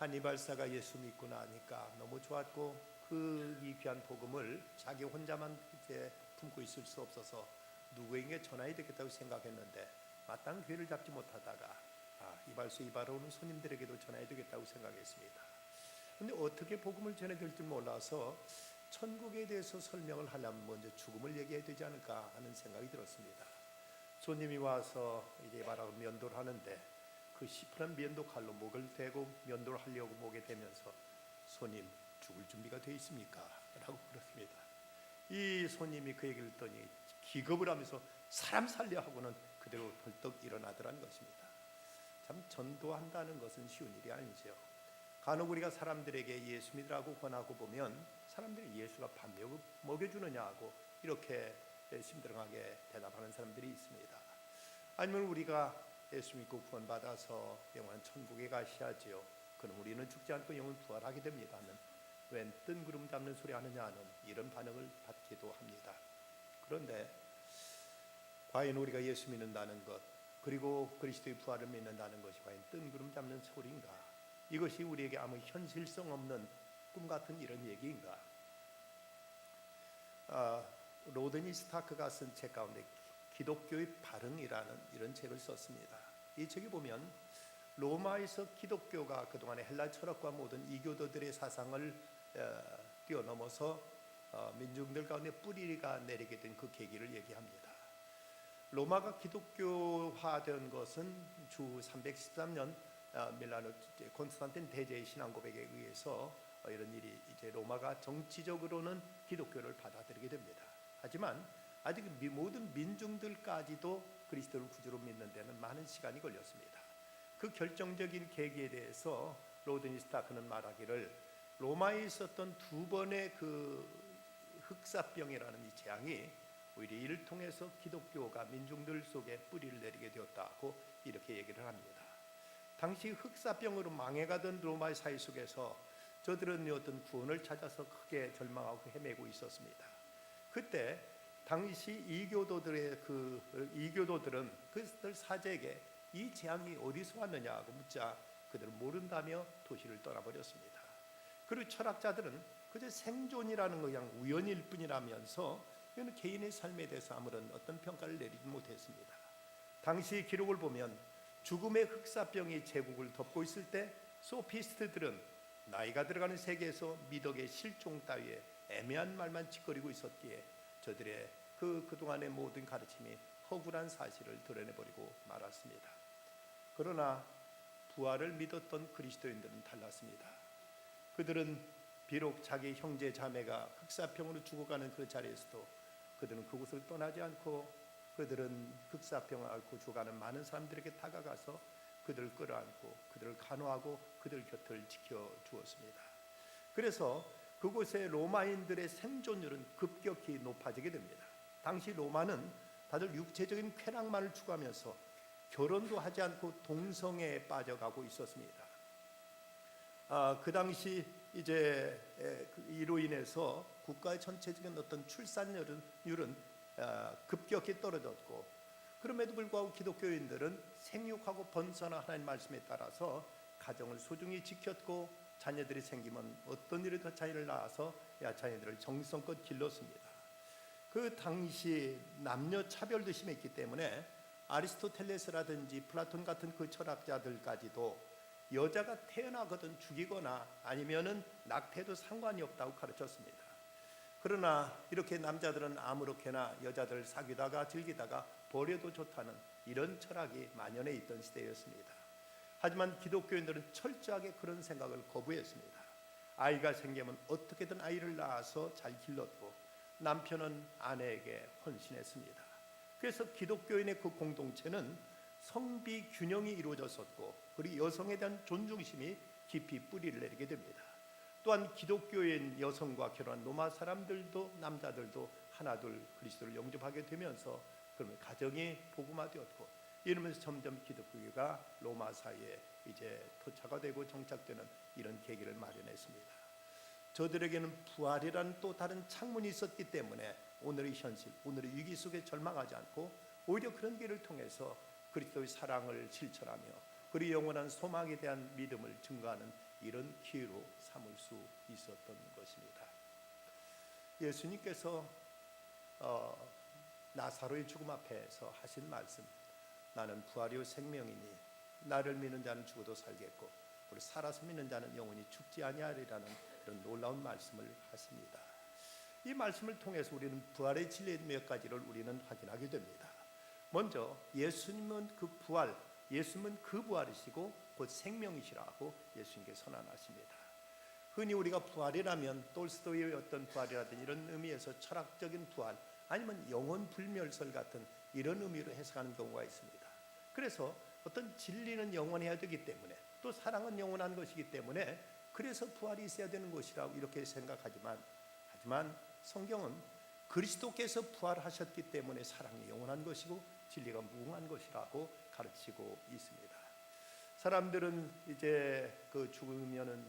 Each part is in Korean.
한니발사가 예수 믿고 나니까 너무 좋았고 그 이 귀한 복음을 자기 혼자만 이제 품고 있을 수 없어서 누구에게 전해야 되겠다고 생각했는데 마땅한 기회를 잡지 못하다가 이발소 이발하러 오는 손님들에게도 전해야 되겠다고 생각했습니다. 그런데 어떻게 복음을 전해드릴 줄 몰라서 천국에 대해서 설명을 하려면 먼저 죽음을 얘기해야 되지 않을까 하는 생각이 들었습니다. 손님이 와서 이제 말하고 면도를 하는데 그 시퍼런 면도 칼로 목을 대고 면도를 하려고 목에 대면서 손님 죽을 준비가 되어 있습니까? 라고 그렇습니다. 이 손님이 그 얘기를 듣더니 기겁을 하면서 사람 살려 하고는 그대로 벌떡 일어나더라는 것입니다. 참 전도한다는 것은 쉬운 일이 아니죠. 간혹 우리가 사람들에게 예수 믿으라고 권하고 보면 사람들이 예수가 밥 먹여주느냐고 이렇게 심드렁하게 대답하는 사람들이 있습니다. 아니면 우리가 예수 믿고 구원받아서 영원한 천국에 가셔야지요. 그럼 우리는 죽지 않고 영원 부활하게 됩니다 하는 웬 뜬구름 잡는 소리 하느냐는 이런 반응을 받기도 합니다. 그런데 과연 우리가 예수 믿는다는 것 그리고 그리스도의 부활을 믿는다는 것이 과연 뜬구름 잡는 소리인가? 이것이 우리에게 아무 현실성 없는 꿈 같은 이런 얘기인가? 로드니 스타크가 쓴 책 가운데 기독교의 발흥이라는 이런 책을 썼습니다. 이 책에 보면 로마에서 기독교가 그동안의 헬라 철학과 모든 이교도들의 사상을 뛰어넘어서 민중들 가운데 뿌리가 내리게 된 그 계기를 얘기합니다. 로마가 기독교화된 것은 주 313년 밀라노 콘스탄틴 대제의 신앙 고백에 의해서 이런 일이 이제 로마가 정치적으로는 기독교를 받아들이게 됩니다. 하지만 아직 모든 민중들까지도 그리스도를 구주로 믿는 데는 많은 시간이 걸렸습니다. 그 결정적인 계기에 대해서 로드니 스타크는 말하기를 로마에 있었던 두 번의 그 흑사병이라는 이 재앙이 오히려 이를 통해서 기독교가 민중들 속에 뿌리를 내리게 되었다고 이렇게 얘기를 합니다. 당시 흑사병으로 망해가던 로마의 사회 속에서 저들은 어떤 구원을 찾아서 크게 절망하고 헤매고 있었습니다. 그때 당시 이교도들은 그들 사제에게 이 재앙이 어디서 왔느냐고 묻자 그들은 모른다며 도시를 떠나버렸습니다. 그리고 철학자들은 그저 생존이라는 거 그냥 우연일 뿐이라면서 개인의 삶에 대해서 아무런 어떤 평가를 내리지 못했습니다. 당시 기록을 보면 죽음의 흑사병이 제국을 덮고 있을 때 소피스트들은 나이가 들어가는 세계에서 미덕의 실종 따위에 애매한 말만 짓거리고 있었기에 저들의 그동안의 모든 가르침이 허구란 사실을 드러내버리고 말았습니다. 그러나 부활을 믿었던 그리스도인들은 달랐습니다. 그들은 비록 자기 형제 자매가 흑사병으로 죽어가는 그 자리에서도 그들은 그곳을 떠나지 않고 그들은 흑사병을 앓고 죽어가는 많은 사람들에게 다가가서 그들을 끌어안고 그들을 간호하고 그들 곁을 지켜주었습니다. 그래서 그곳의 로마인들의 생존율은 급격히 높아지게 됩니다. 당시 로마는 다들 육체적인 쾌락만을 추구하면서 결혼도 하지 않고 동성애에 빠져가고 있었습니다. 그 당시 이제 이로 인해서 국가의 전체적인 어떤 출산율은 급격히 떨어졌고 그럼에도 불구하고 기독교인들은 생육하고 번성하는 하나님 말씀에 따라서 가정을 소중히 지켰고 자녀들이 생기면 어떤 일에도 자녀를 낳아서 자녀들을 정성껏 길렀습니다. 그 당시 남녀 차별도 심했기 때문에 아리스토텔레스라든지 플라톤 같은 그 철학자들까지도 여자가 태어나거든 죽이거나 아니면은 낙태도 상관이 없다고 가르쳤습니다. 그러나 이렇게 남자들은 아무렇게나 여자들을 사귀다가 즐기다가 버려도 좋다는 이런 철학이 만연해 있던 시대였습니다. 하지만 기독교인들은 철저하게 그런 생각을 거부했습니다. 아이가 생기면 어떻게든 아이를 낳아서 잘 길렀고 남편은 아내에게 헌신했습니다. 그래서 기독교인의 그 공동체는 성비 균형이 이루어졌었고 그리고 여성에 대한 존중심이 깊이 뿌리를 내리게 됩니다. 또한 기독교인 여성과 결혼한 로마 사람들도 남자들도 하나둘 그리스도를 영접하게 되면서 그러면 가정이 복음화되었고 이러면서 점점 기독교가 로마 사회에 이제 토착화 되고 정착되는 이런 계기를 마련했습니다. 저들에게는 부활이라는 또 다른 창문이 있었기 때문에 오늘의 현실, 오늘의 위기 속에 절망하지 않고 오히려 그런 길을 통해서 그리스도의 사랑을 실천하며 그리고 영원한 소망에 대한 믿음을 증거하는 이런 기회로 삼을 수 있었던 것입니다. 예수님께서 나사로의 죽음 앞에서 하신 말씀, 나는 부활이요 생명이니 나를 믿는 자는 죽어도 살겠고 우리 살아서 믿는 자는 영원히 죽지 아니하리라는 이런 놀라운 말씀을 하십니다. 이 말씀을 통해서 우리는 부활의 진리 몇 가지를 우리는 확인하게 됩니다. 먼저 예수님은 그 부활, 예수님은 그 부활이시고 곧 생명이시라고 예수님께 선언하십니다. 흔히 우리가 부활이라면 톨스토이의 어떤 부활이라든지 이런 의미에서 철학적인 부활 아니면 영혼 불멸설 같은 이런 의미로 해석하는 경우가 있습니다. 그래서 어떤 진리는 영원해야 되기 때문에 또 사랑은 영원한 것이기 때문에 그래서 부활이 있어야 되는 것이라고 이렇게 생각하지만 성경은 그리스도께서 부활하셨기 때문에 사랑이 영원한 것이고 진리가 무궁한 것이라고 가르치고 있습니다. 사람들은 이제 그 죽으면은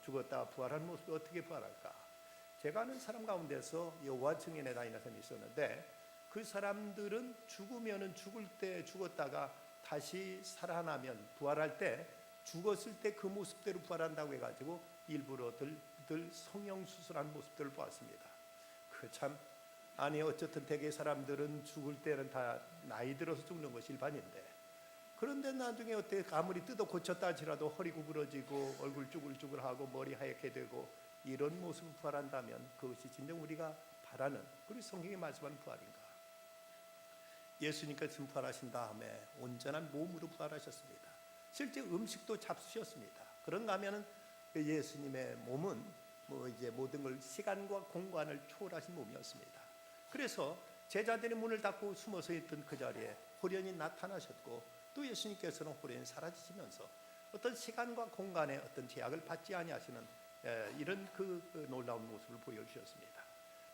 죽었다 부활한 모습이 어떻게 부활할까? 제가 아는 사람 가운데서 여호와 증인에 다니는 사람이 있었는데 그 사람들은 죽으면은 죽을 때 죽었다가 다시 살아나면 부활할 때 죽었을 때 그 모습대로 부활한다고 해가지고 일부러 늘 성형수술한 모습들을 보았습니다. 그 참 아니 어쨌든 대개 사람들은 죽을 때는 다 나이 들어서 죽는 것이 일반인데 그런데 나중에 어떻게 아무리 뜯어 고쳤다 할지라도 허리 구부러지고 얼굴 쭈글쭈글하고 머리 하얗게 되고 이런 모습을 부활한다면 그것이 진정 우리가 바라는 그리고 성경이 말씀하는 부활인가? 예수님께서 부활하신 다음에 온전한 몸으로 부활하셨습니다. 실제 음식도 잡수셨습니다. 그런가 하면은 예수님의 몸은 이제 모든 걸 시간과 공간을 초월하신 몸이었습니다. 그래서 제자들이 문을 닫고 숨어서 있던 그 자리에 호련히 나타나셨고 또 예수님께서는 호련히 사라지시면서 어떤 시간과 공간의 어떤 제약을 받지 아니하시는 이런 그 놀라운 모습을 보여주셨습니다.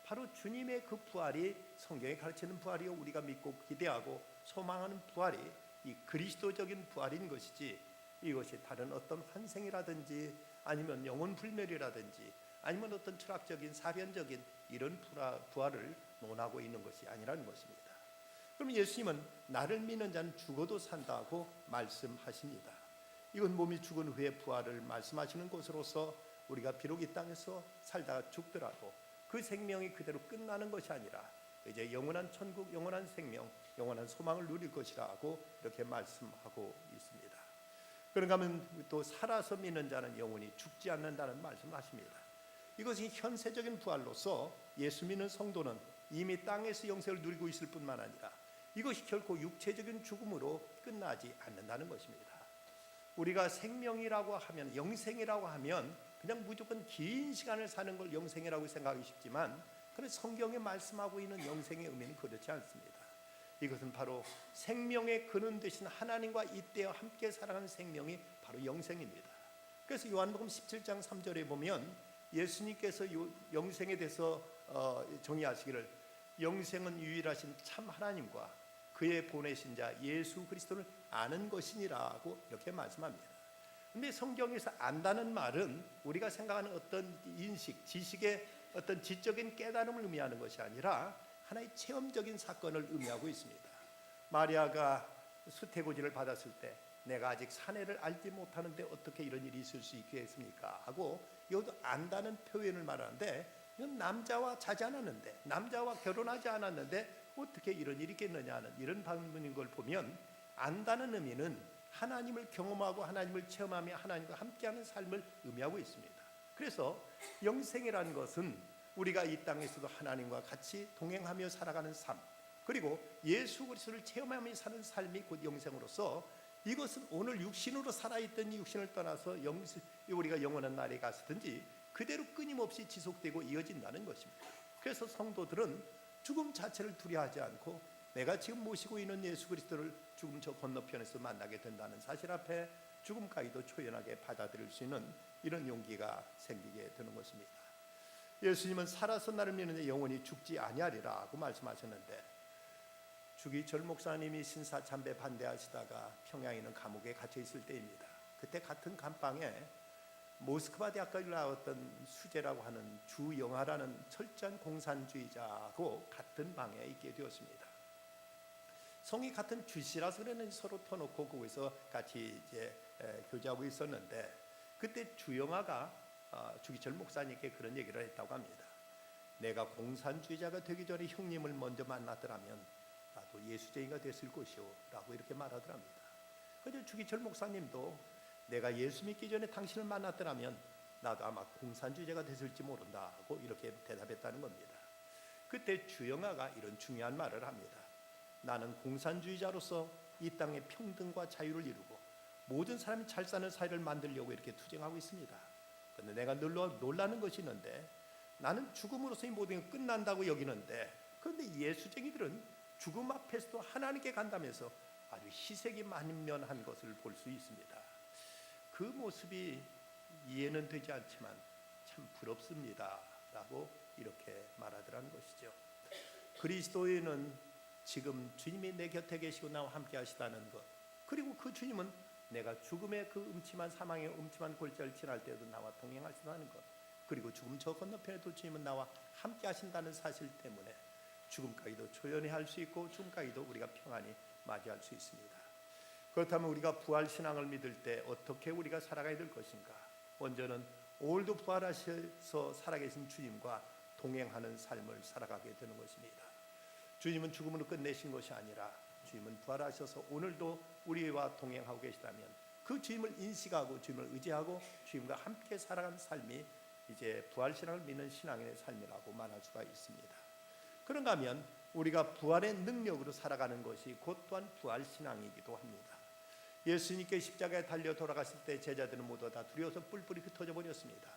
바로 주님의 그 부활이 성경에 가르치는 부활이요 우리가 믿고 기대하고 소망하는 부활이 이 그리스도적인 부활인 것이지 이것이 다른 어떤 환생이라든지 아니면 영혼 불멸이라든지 아니면 어떤 철학적인 사변적인 이런 부활을 논하고 있는 것이 아니라는 것입니다. 그럼 예수님은 나를 믿는 자는 죽어도 산다고 말씀하십니다. 이건 몸이 죽은 후에 부활을 말씀하시는 것으로서 우리가 비록 이 땅에서 살다가 죽더라도 그 생명이 그대로 끝나는 것이 아니라 이제 영원한 천국, 영원한 생명, 영원한 소망을 누릴 것이라고 이렇게 말씀하고 있습니다. 그런가 하면 또 살아서 믿는 자는 영원히 죽지 않는다는 말씀을 하십니다. 이것이 현세적인 부활로서 예수 믿는 성도는 이미 땅에서 영생을 누리고 있을 뿐만 아니라 이것이 결코 육체적인 죽음으로 끝나지 않는다는 것입니다. 우리가 생명이라고 하면 영생이라고 하면 그냥 무조건 긴 시간을 사는 걸 영생이라고 생각하기 쉽지만 그런 성경에 말씀하고 있는 영생의 의미는 그렇지 않습니다. 이것은 바로 생명의 근원 되신 하나님과 이때와 함께 살아가는 생명이 바로 영생입니다. 그래서 요한복음 17장 3절에 보면 예수님께서 영생에 대해서 정의하시기를 영생은 유일하신 참 하나님과 그의 보내신 자 예수 그리스도를 아는 것이니라고 이렇게 말씀합니다. 그런데 성경에서 안다는 말은 우리가 생각하는 어떤 인식, 지식의 어떤 지적인 깨달음을 의미하는 것이 아니라 하나의 체험적인 사건을 의미하고 있습니다. 마리아가 수태고지를 받았을 때 내가 아직 사내를 알지 못하는데 어떻게 이런 일이 있을 수 있겠습니까? 하고 이것도 안다는 표현을 말하는데 이건 남자와 자지 않았는데 남자와 결혼하지 않았는데 어떻게 이런 일이 있겠느냐는 이런 방문인 걸 보면 안다는 의미는 하나님을 경험하고 하나님을 체험하며 하나님과 함께하는 삶을 의미하고 있습니다. 그래서 영생이라는 것은 우리가 이 땅에서도 하나님과 같이 동행하며 살아가는 삶 그리고 예수 그리스도를 체험하며 사는 삶이 곧 영생으로서 이것은 오늘 육신으로 살아있던 이 육신을 떠나서 우리가 영원한 날에 갔든지 그대로 끊임없이 지속되고 이어진다는 것입니다. 그래서 성도들은 죽음 자체를 두려워하지 않고 내가 지금 모시고 있는 예수 그리스도를 죽음 저 건너편에서 만나게 된다는 사실 앞에 죽음까지도 초연하게 받아들일 수 있는 이런 용기가 생기게 되는 것입니다. 예수님은 살아서 나를 믿는 영원히 죽지 아니하리라고 말씀하셨는데 주기철 목사님이 신사참배 반대하시다가 평양에 있는 감옥에 갇혀 있을 때입니다. 그때 같은 감방에 모스크바 대학까지 나왔던 수재라고 하는 주영하라는 철저한 공산주의자하고 같은 방에 있게 되었습니다. 성이 같은 주시라서 그랬는지 서로 터놓고 거기서 같이 이제 교제하고 있었는데 그때 주영아가 주기철 목사님께 그런 얘기를 했다고 합니다. 내가 공산주의자가 되기 전에 형님을 먼저 만났더라면 나도 예수쟁이가 됐을 것이오 라고 이렇게 말하더랍니다. 그런데 주기철 목사님도 내가 예수 믿기 전에 당신을 만났더라면 나도 아마 공산주의자가 됐을지 모른다고 이렇게 대답했다는 겁니다. 그때 주영아가 이런 중요한 말을 합니다. 나는 공산주의자로서 이 땅의 평등과 자유를 이루고 모든 사람이 잘 사는 사회를 만들려고 이렇게 투쟁하고 있습니다. 그런데 내가 놀라는 것이 있는데 나는 죽음으로서 이 모든 게 끝난다고 여기는데, 그런데 예수쟁이들은 죽음 앞에서도 하나님께 간다면서 아주 희색이 만면한 것을 볼 수 있습니다. 그 모습이 이해는 되지 않지만 참 부럽습니다 라고 이렇게 말하더라는 것이죠. 그리스도인은 지금 주님이 내 곁에 계시고 나와 함께 하시다는 것, 그리고 그 주님은 내가 죽음의 그 음침한 사망의 음침한 골짜기를 지날 때도 나와 동행하신다는 것, 그리고 죽음 저 건너편에도 주님은 나와 함께 하신다는 사실 때문에 죽음까지도 조연히 할 수 있고 죽음까지도 우리가 평안히 맞이할 수 있습니다. 그렇다면 우리가 부활신앙을 믿을 때 어떻게 우리가 살아가야 될 것인가? 먼저는 오늘도 부활하셔서 살아계신 주님과 동행하는 삶을 살아가게 되는 것입니다. 주님은 죽음으로 끝내신 것이 아니라 주님은 부활하셔서 오늘도 우리와 동행하고 계시다면 그 주님을 인식하고 주님을 의지하고 주님과 함께 살아가는 삶이 이제 부활신앙을 믿는 신앙인의 삶이라고 말할 수가 있습니다. 그런가 하면 우리가 부활의 능력으로 살아가는 것이 곧 또한 부활신앙이기도 합니다. 예수님께 십자가에 달려 돌아가실 때 제자들은 모두 다 두려워서 뿔뿔이 흩어져 버렸습니다.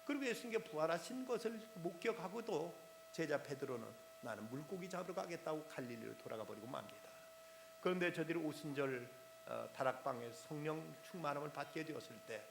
그리고 예수님께 부활하신 것을 목격하고도 제자 베드로는 나는 물고기 잡으러 가겠다고 갈릴리로 돌아가 버리고 맙니다. 그런데 저들이 오순절 다락방에 성령 충만함을 받게 되었을 때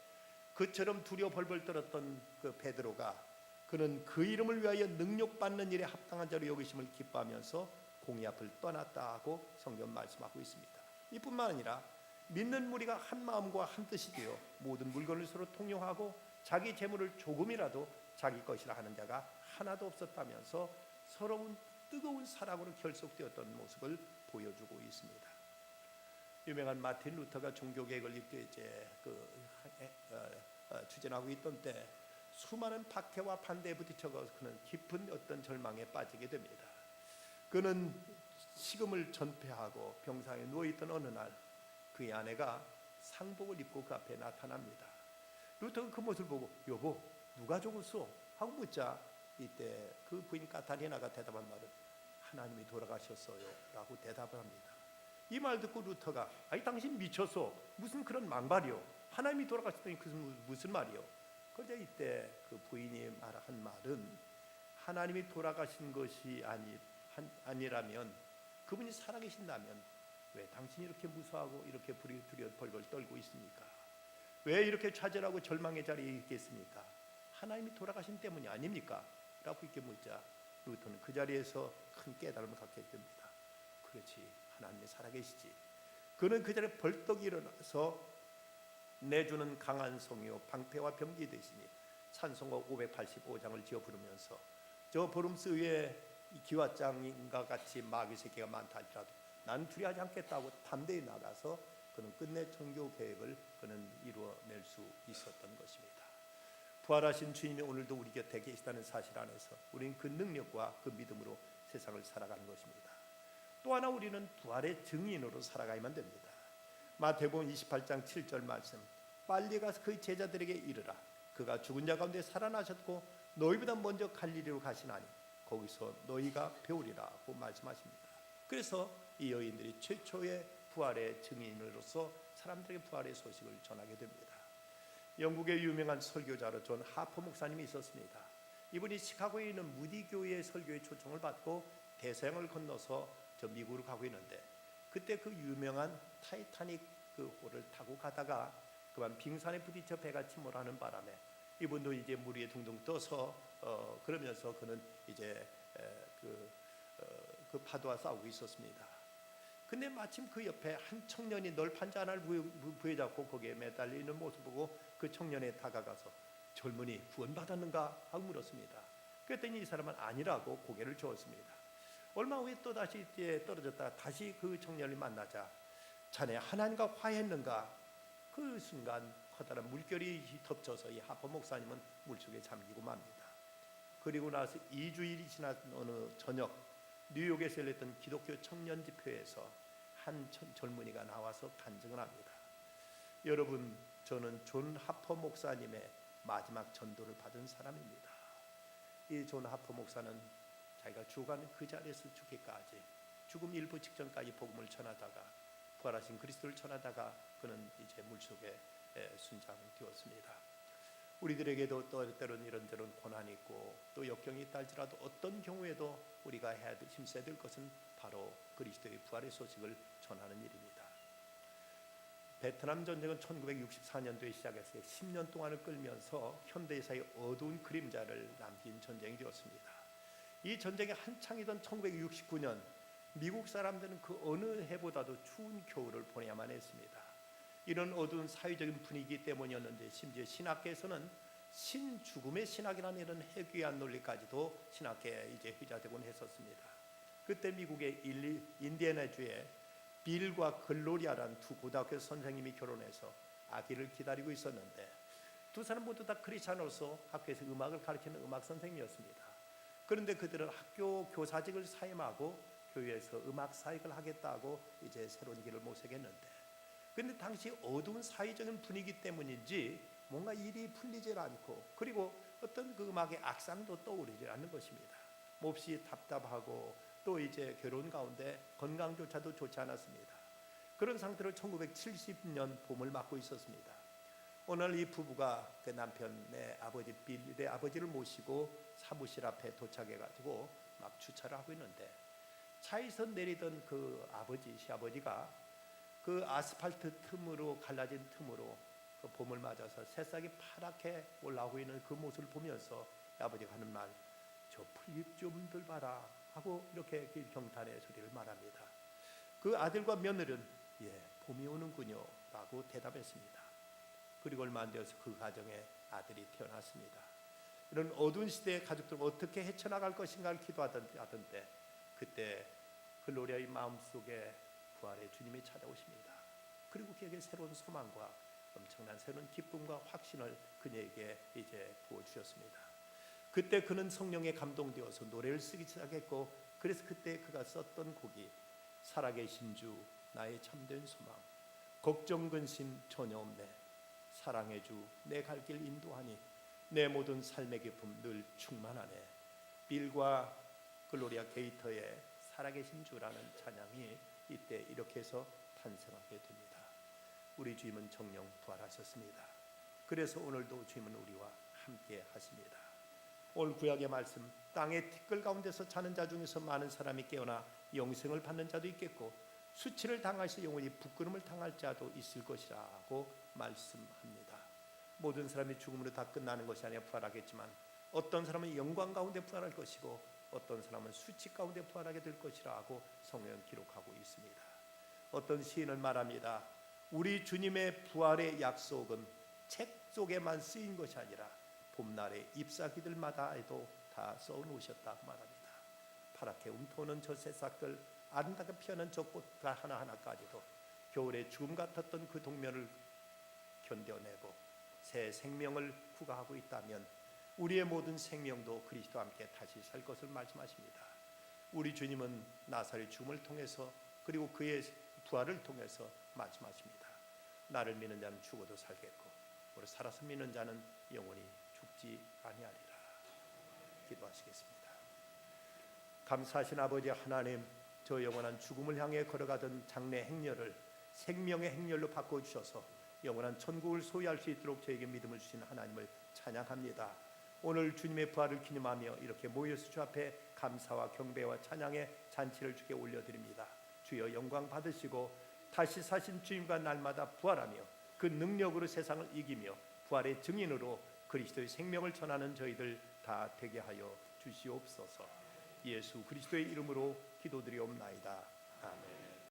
그처럼 두려워 벌벌 떨었던 그 베드로가 그는 그 이름을 위하여 능력받는 일에 합당한 자로 여기심을 기뻐하면서 공의 앞을 떠났다고 성경 말씀하고 있습니다. 이뿐만 아니라 믿는 무리가 한 마음과 한 뜻이 되어 모든 물건을 서로 통용하고 자기 재물을 조금이라도 자기 것이라 하는 자가 하나도 없었다면서 서러운 뜨거운 사랑으로 결속되었던 모습을 보여주고 있습니다. 유명한 마틴 루터가 종교개혁을 이제 추진하고 있던 때 수많은 박해와 반대에 부딪혀서 그는 깊은 어떤 절망에 빠지게 됩니다. 그는 식음을 전폐하고 병상에 누워있던 어느 날 그의 아내가 상복을 입고 그 앞에 나타납니다. 루터가 그 모습을 보고 여보 누가 죽었어? 하고 묻자 이때 그 부인 카타리나가 대답한 말은 하나님이 돌아가셨어요 라고 대답을 합니다. 이 말 듣고 루터가 아니 당신 미쳤어, 무슨 그런 망발이요, 하나님이 돌아가셨더니 그것은 무슨 말이요? 그런데 이때 그 부인이 말한 말은 하나님이 돌아가신 것이 아니라면 그분이 살아계신다면 왜 당신이 이렇게 무서워하고 이렇게 두려워 벌벌 떨고 있습니까? 왜 이렇게 좌절하고 절망의 자리에 있겠습니까? 하나님이 돌아가신 때문이 아닙니까? 라고 이렇게 묻자 루터는 그 자리에서 큰 깨달음을 갖게 됩니다. 그렇지, 하나님이 살아계시지. 그는 그 자리에 벌떡 일어나서 내주는 강한 성이요 방패와 병기 되시니 찬송가 585장을 지어 부르면서 저 보름스 위에 기와장인과 같이 마귀 새끼가 많다 할지라도 난 두려워하지 않겠다고 담대히 나가서 그는 끝내 종교 계획을 그는 이루어낼 수 있었던 것입니다. 부활하신 주님이 오늘도 우리 곁에 계시다는 사실 안에서 우리는 그 능력과 그 믿음으로 세상을 살아가는 것입니다. 또 하나 우리는 부활의 증인으로 살아가야만 됩니다. 마태복음 28장 7절 말씀, 빨리 가서 그의 제자들에게 이르라 그가 죽은 자 가운데 살아나셨고 너희보다 먼저 갈릴리로 가시나니 거기서 너희가 배우리라고 말씀하십니다. 그래서 이 여인들이 최초의 부활의 증인으로서 사람들에게 부활의 소식을 전하게 됩니다. 영국의 유명한 설교자로 존 하퍼 목사님이 있었습니다. 이분이 시카고에 있는 무디 교회의 설교의 초청을 받고 대서양을 건너서 저 미국으로 가고 있는데 그때 그 유명한 타이타닉 그 호를 타고 가다가 그만 빙산에 부딪혀 배가 침몰하는 바람에 이분도 이제 물 위에 둥둥 떠서 그러면서 그는 이제 그 파도와 싸우고 있었습니다. 근데 마침 그 옆에 한 청년이 널판 잔을 부여잡고 거기에 매달려 있는 모습 보고 그 청년에 다가가서 젊은이 구원받았는가 하고 물었습니다. 그랬더니 이 사람은 아니라고 고개를 저었습니다. 얼마 후에 또 다시 떨어졌다가 다시 그 청년을 만나자 자네 하나님과 화해했는가? 그 순간 커다란 물결이 덮쳐서 이 하퍼 목사님은 물속에 잠기고 맙니다. 그리고 나서 2주일이 지난 어느 저녁 뉴욕에서 열렸던 기독교 청년 집회에서 한 젊은이가 나와서 간증을 합니다. 여러분, 저는 존 하퍼 목사님의 마지막 전도를 받은 사람입니다. 이 존 하퍼 목사는 자기가 죽어가는 그 자리에서 죽기까지 죽음 일부 직전까지 복음을 전하다가 부활하신 그리스도를 전하다가 그는 이제 물속에 순장을 띄웠습니다. 우리들에게도 또 때로는 이런저런 고난이 있고 또 역경이 있다 할지라도 어떤 경우에도 우리가 힘써야 될 것은 바로 그리스도의 부활의 소식을 전하는 일입니다. 베트남 전쟁은 1964년도에 시작해서 10년 동안을 끌면서 현대사의 어두운 그림자를 남긴 전쟁이 되었습니다. 이 전쟁이 한창이던 1969년 미국 사람들은 그 어느 해보다도 추운 겨울을 보내야만 했습니다. 이런 어두운 사회적인 분위기 때문이었는데 심지어 신학계에서는 신죽음의 신학이라는 이런 해괴한 논리까지도 신학계에 이제 회자되곤 했었습니다. 그때 미국의 인디애나주에 빌과 글로리아라는 두 고등학교 선생님이 결혼해서 아기를 기다리고 있었는데 두 사람 모두 다 크리스찬으로서 학교에서 음악을 가르치는 음악 선생님이었습니다. 그런데 그들은 학교 교사직을 사임하고 교회에서 음악 사역을 하겠다고 이제 새로운 길을 모색했는데, 그런데 당시 어두운 사회적인 분위기 때문인지 뭔가 일이 풀리질 않고 그리고 어떤 그 음악의 악상도 떠오르지 않는 것입니다. 몹시 답답하고 또 이제 괴로운 가운데 건강조차도 좋지 않았습니다. 그런 상태로 1970년 봄을 맞고 있었습니다. 오늘 이 부부가 그 남편의 아버지 빌의 아버지를 모시고 사무실 앞에 도착해가지고 막 주차를 하고 있는데 차에서 내리던 그 시아버지가 그 아스팔트 틈으로 갈라진 틈으로 그 봄을 맞아서 새싹이 파랗게 올라오고 있는 그 모습을 보면서 아버지가 하는 말, 저 풀잎 좀들 봐라 하고 이렇게 경탄의 소리를 말합니다. 그 아들과 며느리는 예, 봄이 오는군요 라고 대답했습니다. 그리고 얼마 안 되어서 그 가정에 아들이 태어났습니다. 이런 어두운 시대의 가족들은 어떻게 헤쳐나갈 것인가를 기도하던데 그때 글로리아의 마음속에 부활의 주님이 찾아오십니다. 그리고 그에게 새로운 소망과 엄청난 새로운 기쁨과 확신을 그녀에게 이제 부어주셨습니다. 그때 그는 성령에 감동되어서 노래를 쓰기 시작했고, 그래서 그때 그가 썼던 곡이 살아계신 주 나의 참된 소망, 걱정 근심 전혀 없네, 사랑의 주 내 갈 길 인도하니 내 모든 삶의 기쁨 늘 충만하네, 빌과 글로리아 게이터의 살아계신 주라는 찬양이 이때 이렇게 해서 탄생하게 됩니다. 우리 주님은 정령 부활하셨습니다. 그래서 오늘도 주님은 우리와 함께 하십니다. 오늘 구약의 말씀, 땅의 티끌 가운데서 자는 자 중에서 많은 사람이 깨어나 영생을 받는 자도 있겠고 수치를 당하시 영원히 부끄러움을 당할 자도 있을 것이라고 말씀합니다. 모든 사람이 죽음으로 다 끝나는 것이 아니라 부활하겠지만 어떤 사람은 영광 가운데 부활할 것이고 어떤 사람은 수치 가운데 부활하게 될 것이라고 성경은 기록하고 있습니다. 어떤 시인은 말합니다. 우리 주님의 부활의 약속은 책 속에만 쓰인 것이 아니라 봄날의 잎사귀들마다에도 다 써놓으셨다고 말합니다. 파랗게 움트오는 저 새싹들, 아름답게 피어난 저 꽃 하나하나까지도 겨울에 죽음 같았던 그 동면을 견뎌내고 새 생명을 구가하고 있다면 우리의 모든 생명도 그리스도와 함께 다시 살 것을 말씀하십니다. 우리 주님은 나사렛 죽음을 통해서 그리고 그의 부활을 통해서 말씀하십니다. 나를 믿는 자는 죽어도 살겠고 오늘 살아서 믿는 자는 영원히 죽지 아니하리라. 기도하시겠습니다. 감사하신 아버지 하나님, 저 영원한 죽음을 향해 걸어가던 장래 행렬을 생명의 행렬로 바꿔주셔서 영원한 천국을 소유할 수 있도록 저에게 믿음을 주신 하나님을 찬양합니다. 오늘 주님의 부활을 기념하며 이렇게 모여서 주 앞에 감사와 경배와 찬양의 잔치를 주께 올려드립니다. 주여 영광 받으시고 다시 사신 주님과 날마다 부활하며 그 능력으로 세상을 이기며 부활의 증인으로 그리스도의 생명을 전하는 저희들 다 되게 하여 주시옵소서. 예수 그리스도의 이름으로 기도드리옵나이다. 아멘.